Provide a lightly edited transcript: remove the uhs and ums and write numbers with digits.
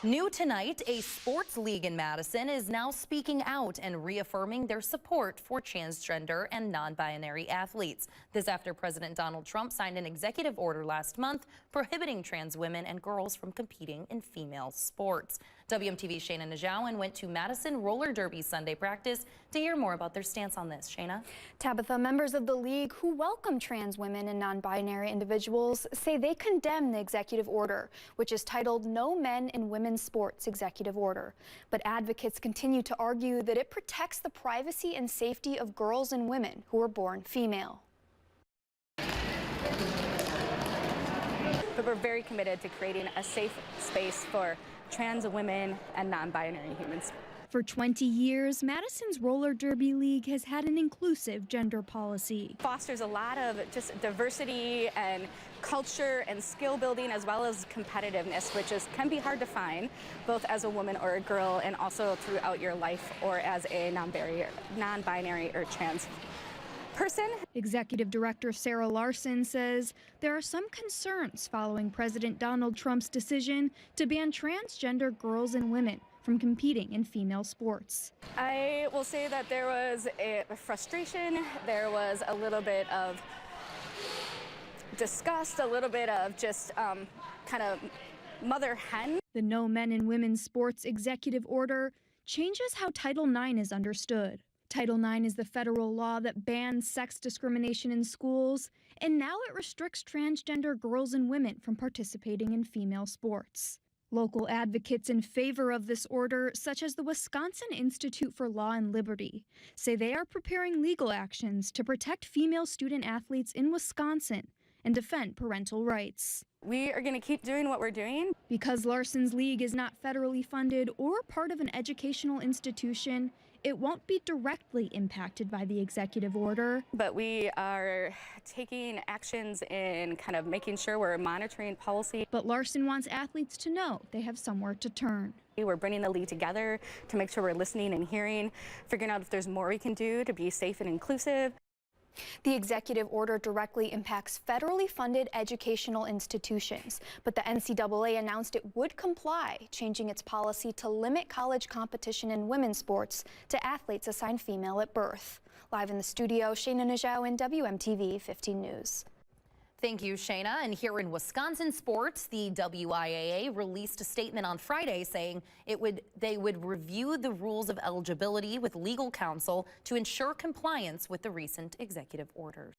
New tonight, a sports league in Madison is now speaking out and reaffirming their support for transgender and non-binary athletes. This after President Donald Trump signed an executive order last month prohibiting trans women and girls from competing in female sports. WMTV's Shayna Najawan went to Madison Roller Derby Sunday practice to hear more about their stance on this. Shayna? Tabitha, members of the league who welcome trans women and non-binary individuals say they condemn the executive order, which is titled No Men in Women's Sports Executive Order. But advocates continue to argue that it protects the privacy and safety of girls and women who are born female. But we're very committed to creating a safe space for trans women and non-binary humans. For 20 years, Madison's Roller Derby League has had an inclusive gender policy. Fosters a lot of just diversity and culture and skill building, as well as competitiveness, which can be hard to find, both as a woman or a girl, and also throughout your life, or as a non-binary or trans person. Executive Director Sarah Larson says there are some concerns following President Donald Trump's decision to ban transgender girls and women from competing in female sports. I will say that there was a frustration, there was a little bit of disgust, a little bit of just kind of mother hen. The No Men in Women's Sports Executive Order changes how Title IX is understood. Title IX is the federal law that bans sex discrimination in schools, and now it restricts transgender girls and women from participating in female sports. Local advocates in favor of this order, such as the Wisconsin Institute for Law and Liberty, say they are preparing legal actions to protect female student athletes in Wisconsin and defend parental rights. We are going to keep doing what we're doing. Because Larson's league is not federally funded or part of an educational institution, it won't be directly impacted by the executive order. But we are taking actions in kind of making sure we're monitoring policy. But Larson wants athletes to know they have somewhere to turn. We're bringing the league together to make sure we're listening and hearing, figuring out if there's more we can do to be safe and inclusive. The executive order directly impacts federally funded educational institutions, but the NCAA announced it would comply, changing its policy to limit college competition in women's sports to athletes assigned female at birth. Live in the studio, Shayna Najawan, WMTV 15 News. Thank you, Shayna. And here in Wisconsin sports, the WIAA released a statement on Friday saying they would review the rules of eligibility with legal counsel to ensure compliance with the recent executive orders.